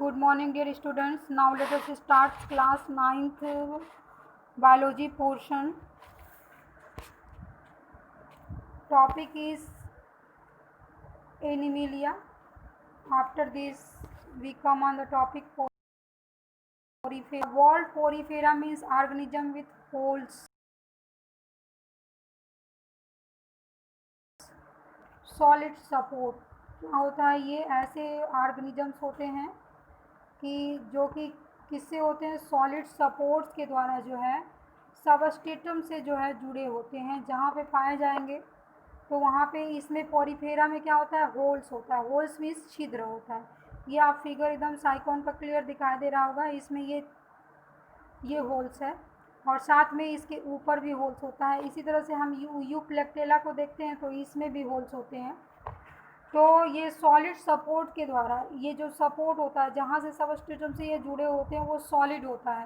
Good morning, dear students. Now let us start class 9th biology portion. Topic is Animalia. After this, we come on the topic Porifera. Word Porifera means organism with holes. Solid support. क्या होता है? ये ऐसे organisms होते हैं कि जो कि किससे होते हैं? सॉलिड सपोर्ट्स के द्वारा जो है सबस्ट्रेटम से जो है जुड़े होते हैं, जहाँ पे पाए जाएंगे तो वहाँ पे इसमें पोरीफेरा में क्या होता है? होल्स होता है। होल्स मीन्स छिद्र होता है। ये आप फिगर एकदम साइकॉन का क्लियर दिखाई दे रहा होगा। इसमें ये होल्स है और साथ में इसके ऊपर भी होल्स होता है। इसी तरह से हम यू प्लेक्टेला को देखते हैं तो इसमें भी होल्स होते हैं। तो ये सॉलिड सपोर्ट के द्वारा ये जो सपोर्ट होता है, जहाँ से सबस्ट्रेटम से ये जुड़े होते हैं, वो सॉलिड होता है।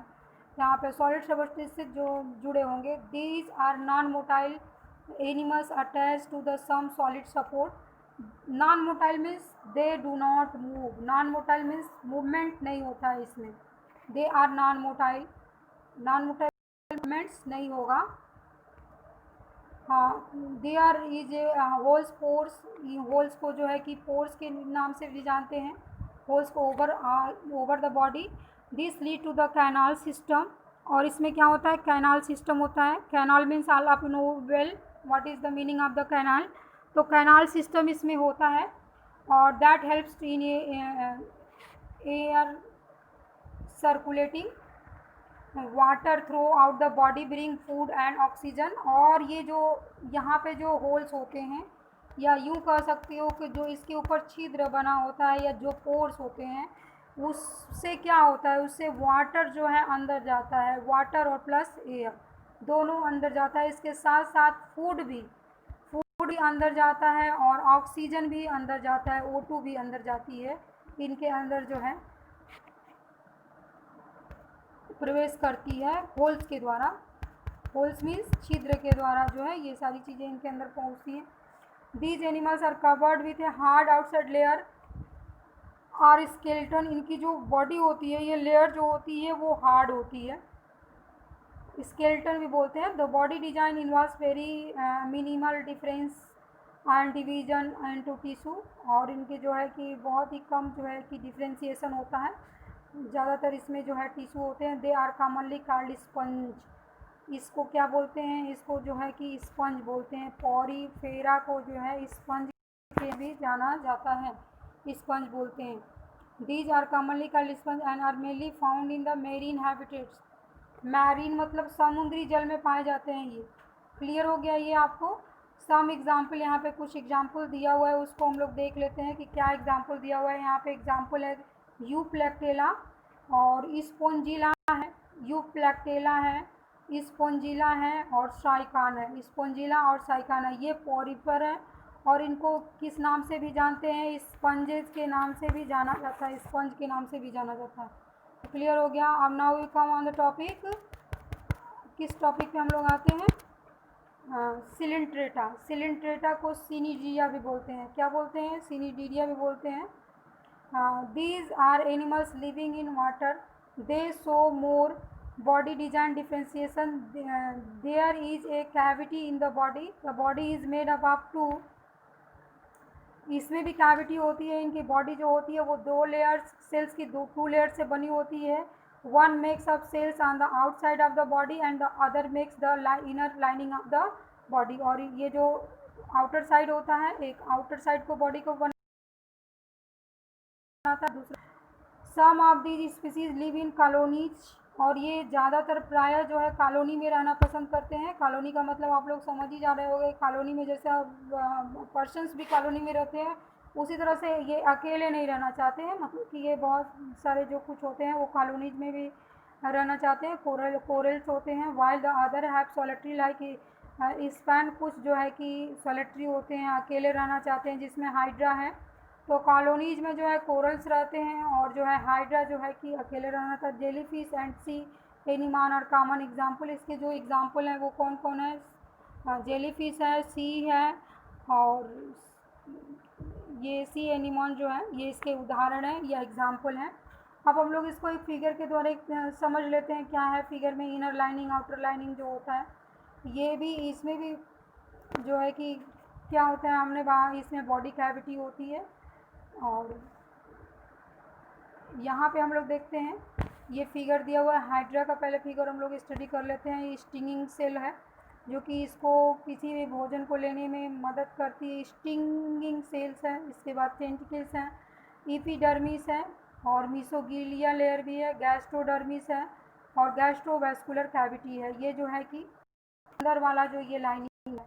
यहाँ पे सॉलिड सबस्ट्रेट से जो जुड़े होंगे, these are non motile animals attach to the some solid support. Non motile means they do not move. Non motile means movement नहीं होता है इसमें। They are non motile movements नहीं होगा। हाँ, there is holes pores. Holes को जो है कि पोर्स के नाम से भी जानते हैं। होल्स को over the body. This lead to the canal system. और इसमें क्या होता है? कैनाल सिस्टम होता है। कैनाल मीन्स ऑल आप know well what is the meaning of the canal. तो कैनाल सिस्टम इसमें होता है और that helps in air circulating water throughout the body, bring food and oxygen. और ये जो यहाँ पे जो होल्स होते हैं, या यूँ कह सकते हो कि जो इसके ऊपर छिद्र बना होता है या जो पोर्स होते हैं, उससे क्या होता है? उससे वाटर जो है अंदर जाता है। वाटर और प्लस एयर दोनों अंदर जाता है। इसके साथ साथ फूड भी अंदर जाता है और ऑक्सीजन भी अंदर जाता है। O2 भी अंदर जाती है। इनके अंदर जो है प्रवेश करती है होल्स के द्वारा। होल्स मीन्स छिद्र के द्वारा जो है ये सारी चीज़ें इनके अंदर पहुंचती हैं। These animals are covered with a hard outside layer और स्केलेटन। इनकी जो बॉडी होती है, ये लेयर जो होती है वो हार्ड होती है, स्केलेटन भी बोलते हैं। The body design involves very minimal difference and division into tissue. और इनके जो है कि बहुत ही कम जो है कि डिफ्रेंसिएशन होता है। ज़्यादातर इसमें जो है टिश्यू होते हैं। They are commonly called sponge. इसको क्या बोलते हैं? इसको जो है कि स्पंज बोलते हैं। पोरीफेरा को जो है स्पंज से भी जाना जाता है, स्पंज बोलते हैं। These are commonly called sponge and are mainly found in the marine habitats. Marine मतलब समुद्री जल में पाए जाते हैं। ये क्लियर हो गया ये आपको। सम एग्जाम्पल, यहाँ पे कुछ एग्जाम्पल दिया हुआ है, उसको हम लोग देख लेते हैं कि क्या एग्जाम्पल दिया हुआ है। यहाँ पे एग्जाम्पल है यू प्लेक्टेला और स्पोंजिला है। यू प्लेक्टेला है, स्पोंजिला है और साइकान है। स्पोंजिला और साइकान है, ये पोरीफर है और इनको किस नाम से भी जानते हैं? स्पंजेस के नाम से भी जाना जाता है। स्पंज के नाम से भी जाना जाता है। क्लियर हो गया। अब now we come on the topic. किस टॉपिक पे हम लोग आते हैं? सिलिंट्रेटा। सिलिंट्रेटा को सिनिडिया भी बोलते हैं। क्या बोलते हैं? सिनिडिया भी बोलते हैं। These are animals living in water. They show more body design differentiation. There is a cavity in the body. The body is made up of two. इसमें भी कैविटी होती है। इनकी बॉडी जो होती है वो दो लेयर्स, सेल्स की टू लेयर्स से बनी होती है। One makes up cells on the outside of the body and the other makes the inner lining of the body. और ये जो आउटर साइड होता है, एक आउटर साइड को बॉडी को बनाता है, दूसरा। Some of these species live in colonies. और ये ज़्यादातर प्राय जो है कॉलोनी में रहना पसंद करते हैं। कॉलोनी का मतलब आप लोग समझ ही जा रहे होंगे। कॉलोनी में जैसे पर्सन्स भी कॉलोनी में रहते हैं, उसी तरह से ये अकेले नहीं रहना चाहते हैं। मतलब कि ये बहुत सारे जो कुछ होते हैं वो कॉलोनीज में भी रहना चाहते हैं। कोरल्स होते हैं। While the other have solitary like span. कुछ जो है कि सॉलिटरी होते हैं, अकेले रहना चाहते हैं, जिसमें हाइड्रा है। तो कॉलोनीज में जो है कोरल्स रहते हैं और जो है हाइड्रा जो है कि अकेले रहना था। जेलीफिश एंड सी एनिमल और कॉमन एग्जाम्पल। इसके जो एग्जाम्पल हैं वो कौन कौन है? जेलीफिश है, सी है और ये सी एनिमल जो है ये इसके उदाहरण है या एग्जाम्पल हैं। अब हम लोग इसको एक फिगर के द्वारा एक समझ लेते हैं क्या है फिगर में इनर लाइनिंग आउटर लाइनिंग जो होता है। ये भी इसमें भी जो है कि क्या होता है, हमने वहाँ इसमें बॉडी कैविटी होती है। और यहाँ पे हम लोग देखते हैं ये फिगर दिया हुआ है हाइड्रा का। पहले फिगर हम लोग स्टडी कर लेते हैं। ये स्टिंगिंग सेल है जो कि इसको किसी भी भोजन को लेने में मदद करती है, स्टिंगिंग सेल्स है। इसके बाद टेंटिकल्स हैं, एपिडर्मिस है और मीसोगिलिया लेयर भी है, गैस्ट्रोडर्मिस है और गैस्ट्रोवैस्कुलर कैविटी है। ये जो है कि अंदर वाला जो ये लाइनिंग है,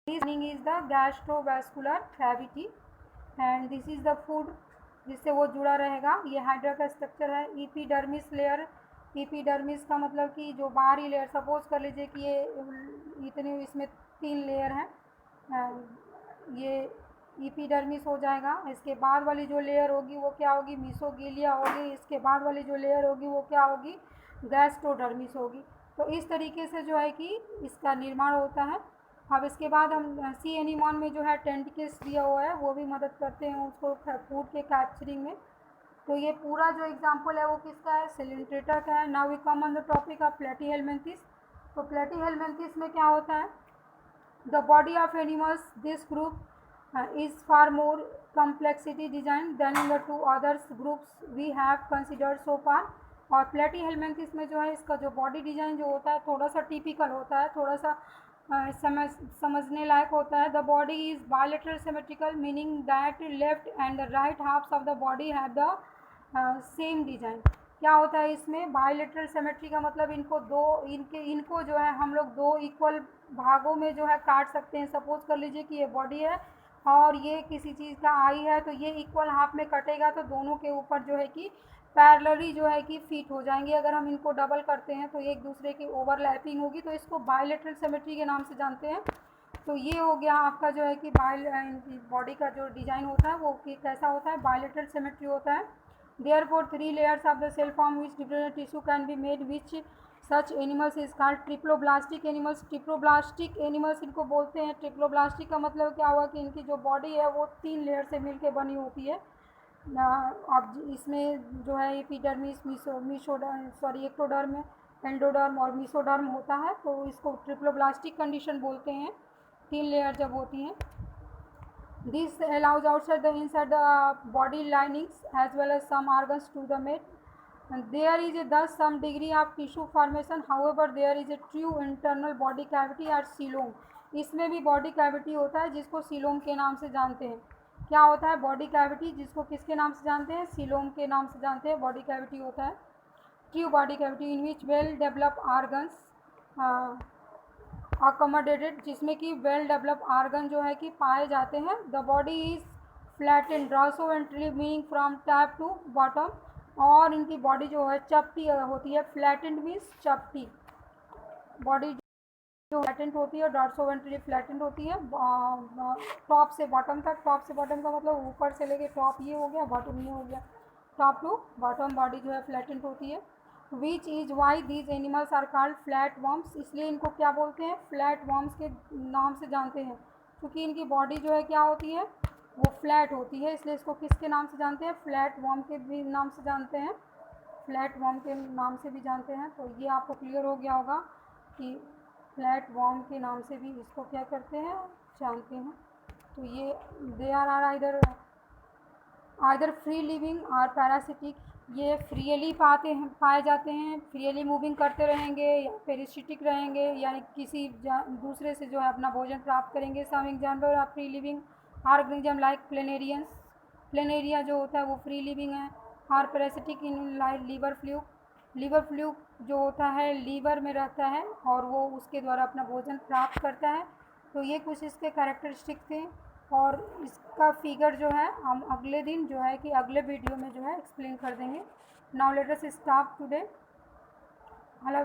this lining is the gastrovascular cavity and this is the food जिससे वो जुड़ा रहेगा। ये हाइड्रा का स्ट्रक्चर है। एपिडर्मिस लेयर, एपिडर्मिस का मतलब कि जो बाहरी लेयर, सपोज कर लीजिए कि ये इतने इसमें 3 लेयर हैं, ये एपिडर्मिस हो जाएगा। इसके बाद वाली जो लेयर होगी वो क्या होगी, मीसोगिलिया होगी। इसके बाद वाली जो लेयर होगी वो क्या होगी, गैस्ट्रोडर्मिस होगी। तो इस तरीके से जो है कि इसका निर्माण होता है। अब इसके बाद हम सी एनिमॉन में जो है टेंटिकल्स दिया हुआ है, वो भी मदद करते हैं उसको फूड के कैप्चरिंग में। तो ये पूरा जो एग्जाम्पल है वो किसका है, सिलिंट्रेटा का है। Now we come on the topic of platyhelminthes. तो प्लेटीहेलमिन्थेस में क्या होता है, the body of animals this group is far more complexity design than in the two others groups we have considered so far। और Platyhelminthes में जो है इसका जो बॉडी डिजाइन जो होता है थोड़ा सा टिपिकल होता है, थोड़ा सा समझने लायक होता है। The body is bilateral symmetrical meaning that left and the right halves of the body have the same design. क्या होता है इसमें, बायलेटरल सिमेट्री का मतलब इनको जो है हम लोग 2 इक्वल भागों में जो है काट सकते हैं। सपोज कर लीजिए कि ये बॉडी है और ये किसी चीज़ का आई है, तो ये इक्वल हाफ में कटेगा तो दोनों के ऊपर जो है कि पैरेलली जो है कि फिट हो जाएंगे। अगर हम इनको डबल करते हैं तो एक दूसरे की ओवरलैपिंग होगी, तो इसको बायलेटरल सिमेट्री के नाम से जानते हैं। तो ये हो गया आपका जो है कि बॉडी का जो डिज़ाइन होता है वो कैसा होता है, बायलेटरल सिमेट्री होता है। Therefore 3 layers of the cell form which different tissue can be made, which such animals is called triploblastic animals. Triploblastic animals इनको बोलते हैं। ट्रिप्लोब्लास्टिक का मतलब क्या हुआ कि इनकी जो बॉडी है वो 3 लेयर से मिलकर बनी होती है। अब इसमें जो है एपिडर्मिस, एक्टोडर्म, एंडोडर्म और मीसोडर्म होता है। तो इसको ट्रिप्लोब्लास्टिक कंडीशन बोलते हैं, 3 लेयर जब होती हैं। This allows outside the inside the body linings as well as some organs to the mate. And there is thus some degree of tissue formation. However, there is a true internal body cavity or coelom। इसमें भी body cavity होता है जिसको coelom के नाम से जानते हैं। क्या होता है बॉडी कैविटी, जिसको किसके नाम से जानते हैं, सीलोम के नाम से जानते हैं। बॉडी कैविटी होता है true body cavity in which well develop organs accommodated, जिसमें कि वेल डेवलप आर्गन जो है कि पाए जाते हैं। The body is flat and dorsoventrally meaning from top to bottom. और इनकी बॉडी जो है चपटी होती है। फ्लैटेंड मीन्स चपटी, बॉडी जो फ्लैटेंड होती है, डॉर्सोवेंट्रली फ्लैटेंड होती है टॉप से बॉटम तक। टॉप से बॉटम का मतलब ऊपर से लेके टॉप ये हो गया, बॉटम ये हो गया, टॉप टू बॉटम बॉडी जो है फ्लैटेंड होती है। Which is why these animals are called flat worms. इसलिए इनको क्या बोलते हैं, फ्लैट वर्म्स के नाम से जानते हैं, क्योंकि इनकी बॉडी जो है क्या होती है, वो फ्लैट होती है। इसलिए इसको किसके नाम से जानते हैं, फ्लैट वर्म के भी नाम से जानते हैं, फ्लैट वर्म के नाम से भी जानते हैं। तो ये आपको क्लियर हो गया होगा कि फ्लैट वर्म के नाम से भी इसको क्या करते हैं, जानते हैं। तो ये they are either free living और पैरासिटिक। ये फ्रीली पाए जाते हैं, फ्रीली मूविंग करते रहेंगे या पेरिसिटिक रहेंगे, यानी किसी दूसरे से जो है अपना भोजन प्राप्त करेंगे। Some example of free living organism like planarians. Planaria जो होता है वो फ्री लिविंग है। और parasitic in like liver fluke. Liver fluke जो होता है लीवर में रहता है और वो उसके द्वारा अपना भोजन प्राप्त करता है। तो ये कुछ इसके कैरेक्टरिस्टिक थे और इसका फिगर जो है हम अगले दिन जो है कि अगले वीडियो में जो है एक्सप्लेन कर देंगे। Now let us stop today. Hello.